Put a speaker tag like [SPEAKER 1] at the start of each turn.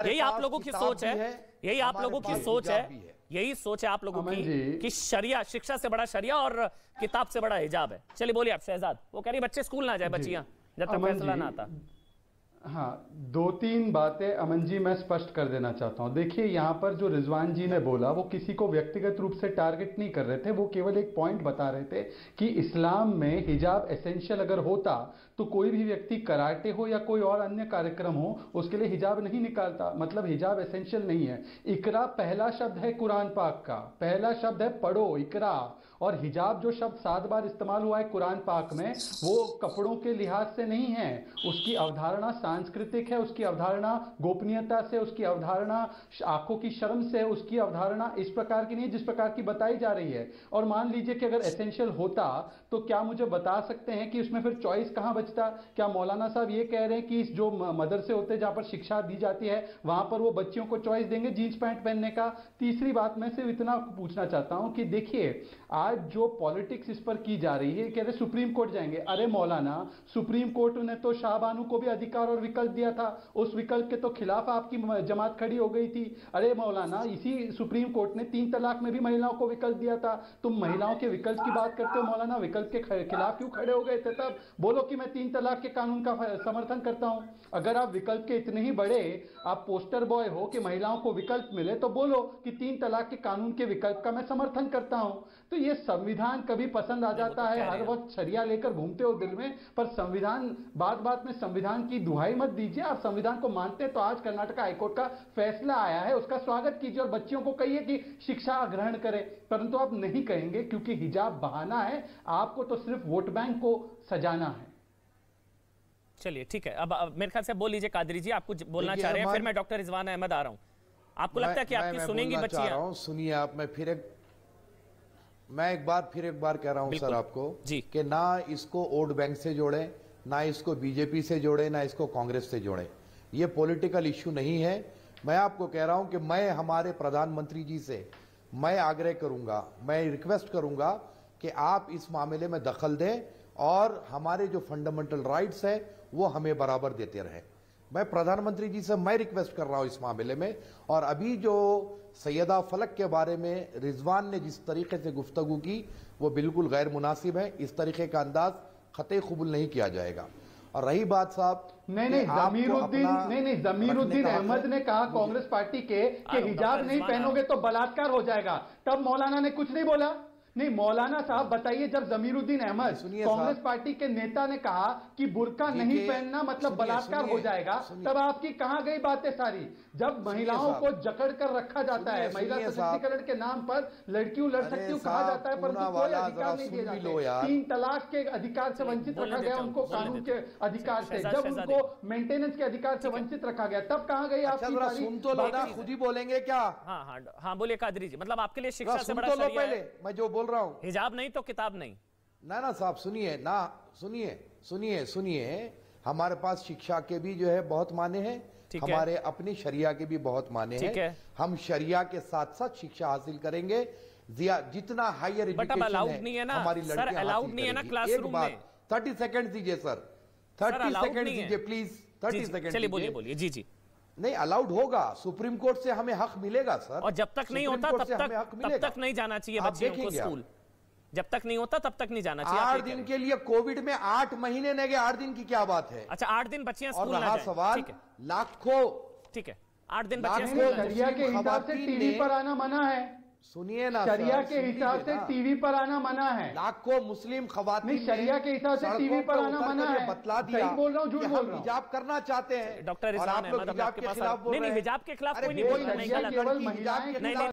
[SPEAKER 1] यही आप लोगों की सोच है, यही आप लोगों की सोच है, यही सोच है आप लोगों की कि शरिया, शिक्षा से बड़ा शरिया और किताब से बड़ा हिजाब है। चलिए बोलिए आप शहजाद। वो कह रही बच्चे स्कूल ना जाए, बच्चियां, जब तक फैसला ना आता।
[SPEAKER 2] हाँ, दो तीन बातें अमन जी मैं स्पष्ट कर देना चाहता हूँ। देखिए, यहाँ पर जो रिजवान जी ने बोला वो किसी को व्यक्तिगत रूप से टारगेट नहीं कर रहे थे, वो केवल एक पॉइंट बता रहे थे कि इस्लाम में हिजाब एसेंशियल अगर होता तो कोई भी व्यक्ति कराटे हो या कोई और अन्य कार्यक्रम हो उसके लिए हिजाब नहीं निकालता। मतलब हिजाब एसेंशियल नहीं है। इकरा पहला शब्द है कुरान पाक का, पहला शब्द है पढ़ो, इकरा। और हिजाब जो शब्द 7 बार इस्तेमाल हुआ है कुरान पाक में, वो कपड़ों के लिहाज से नहीं है। उसकी अवधारणा सांस्कृतिक है, उसकी अवधारणा गोपनीयता से, उसकी अवधारणा आंखों की शर्म से, उसकी अवधारणा इस प्रकार की नहीं जिस प्रकार की बताई जा रही है। और मान लीजिए कि अगर एसेंशियल होता तो क्या मुझे बता सकते हैं कि उसमें फिर चॉइस कहां बचता? क्या मौलाना साहब ये कह रहे हैं कि जो मदरसे होते हैं जहां पर शिक्षा दी जाती है वहां पर वो बच्चियों को चॉइस देंगे जींस पैंट पहनने का? तीसरी बात मैं सिर्फ इतना पूछना चाहता हूं कि देखिए, आज जो पॉलिटिक्स इस पर की जा रही है, कह रहे सुप्रीम कोर्ट जाएंगे। अरे मौलाना, सुप्रीम कोर्ट ने तो शाहबानू को भी अधिकार और विकल्प दिया था, उस विकल्प के तो खिलाफ आपकी जमात खड़ी हो गई थी। अरे मौलाना, इसी सुप्रीम कोर्ट ने 3 तलाक में भी महिलाओं को विकल्प दिया था। तुम महिलाओं के विकल्प की बात करते हो मौलाना, विकल्प के खिलाफ क्यों खड़े हो गए थे? तब बोलो कि मैं 3 तलाक के कानून का समर्थन करता हूं। अगर आप विकल्प के इतने ही बड़े आप पोस्टर बॉय हो कि महिलाओं को विकल्प मिले, तो बोलो कि 3 तलाक के कानून के विकल्प का मैं समर्थन करता हूं। तो ये संविधान कभी पसंद आ जाता है, हर वक्त शरिया लेकर घूमते हो दिल में, पर संविधान, बात बात में संविधान की दुहाई मत दीजिए। आप संविधान को मानते हैं तो आज कर्नाटक हाईकोर्ट का फैसला आया है, उसका स्वागत कीजिए और बच्चियों को कहिए कि शिक्षा ग्रहण करें। परंतु आप नहीं कहेंगे क्योंकि हिजाब बहाना है, आपको तो सिर्फ वोट बैंक को सजाना है।
[SPEAKER 1] चलिए ठीक है, अब मेरे ख्याल से बोल लीजिए कादरी जी, आपको बोलना चाह रहे हैं, फिर मैं डॉक्टर रिजवान अहमद आ रहा हूं। आपको लगता है कि आपकी सुनेंगी बच्चियां?
[SPEAKER 3] सुनिए आप, मैं एक बार कह रहा हूं सर आपको कि ना इसको वोट बैंक से जोड़े, ना इसको बीजेपी से जोड़े, ना इसको कांग्रेस से जोड़े। ये पॉलिटिकल इश्यू नहीं है। मैं आपको कह रहा हूं कि मैं हमारे प्रधानमंत्री जी से मैं आग्रह करूंगा, मैं रिक्वेस्ट करूंगा कि आप इस मामले में दखल दें और हमारे जो फंडामेंटल राइट्स है वो हमें बराबर देते रहें। मैं प्रधानमंत्री जी से मैं रिक्वेस्ट कर रहा हूं इस मामले में। और अभी जो सैयदा फलक के बारे में रिजवान ने जिस तरीके से गुफ्तगू की वो बिल्कुल गैर मुनासिब है। इस तरीके का अंदाज खते कबूल नहीं किया जाएगा। और रही बात साहब,
[SPEAKER 2] नहीं, जमीरुद्दीन अहमद ने कहा कांग्रेस पार्टी के कि हिजाब नहीं पहनोगे तो बलात्कार हो जाएगा, तब मौलाना ने कुछ नहीं बोला। नहीं मौलाना साहब बताइए, जब जमीरुद्दीन अहमद कांग्रेस पार्टी के नेता ने कहा कि बुर्का नहीं पहनना मतलब बलात्कार हो जाएगा, तब आपकी कहां गई बातें सारी? जब महिलाओं को जकड़ कर रखा जाता है, महिला सशक्तिकरण के नाम पर लड़कियों लड़ सकती हूँ कहा जाता है, परंतु कोई अधिकार नहीं दिए जाते। 3 तलाक के अधिकार से वंचित रखा गया उनको, कानून के अधिकार से। जब उनको मेंटेनेंस के अधिकार से वंचित रखा गया, तब कहां गई आपकी?
[SPEAKER 3] सुन तो लो ना, खुद ही बोलेंगे क्या?
[SPEAKER 1] हाँ बोलिए कादरी जी, मतलब आपके लिए शिक्षा से बड़ा शरिया है।
[SPEAKER 3] मैं जो बोल रहा हूं,
[SPEAKER 1] हिजाब नहीं तो किताब नहीं।
[SPEAKER 3] ना साहब सुनिए, हमारे पास शिक्षा के भी जो है बहुत माने हैं, हमारे अपने शरिया के भी बहुत माने हैं। हम शरिया के साथ साथ शिक्षा हासिल करेंगे जितना हायर एजुकेशन है हमारी लड़कियां
[SPEAKER 1] अलाउड नहीं है ना क्लासरूम में।
[SPEAKER 3] 30 सेकंड दीजिए सर, 30 सेकंड दीजिए प्लीज, 30 सेकंड।
[SPEAKER 1] चलिए बोलिए जी।
[SPEAKER 3] नहीं अलाउड होगा, सुप्रीम कोर्ट से हमें हक मिलेगा सर।
[SPEAKER 1] और जब तक नहीं होता तब तक नहीं जाना चाहिए बच्चियों को स्कूल। जब तक नहीं होता तब तक नहीं जाना चाहिए।
[SPEAKER 3] 8 दिन के लिए कोविड में 8 महीने नहीं गए, 8 दिन की क्या बात है?
[SPEAKER 1] अच्छा 8 दिन बच्चियां स्कूल
[SPEAKER 3] ना जाएं। सवाल लाखों,
[SPEAKER 1] ठीक है 8 दिन बच्चियां
[SPEAKER 2] शरिया के हिसाब से टीवी पर आना मना है।
[SPEAKER 3] सुनिए ना,
[SPEAKER 2] शरिया के हिसाब से टीवी पर आना मना है।
[SPEAKER 3] लाखों मुस्लिम खवातीन
[SPEAKER 2] शरिया के हिसाब से टीवी पर आना मना है।
[SPEAKER 3] बतला दिया,
[SPEAKER 2] बोल रहा हूँ झूठ बोल रहा हूँ।
[SPEAKER 3] हिजाब करना चाहते हैं
[SPEAKER 1] डॉक्टर रिजवान अहमद,
[SPEAKER 3] हिजाब के खिलाफ बोल रहे हैं।
[SPEAKER 1] हिजाब के खिलाफ कोई नहीं बोल रहा है।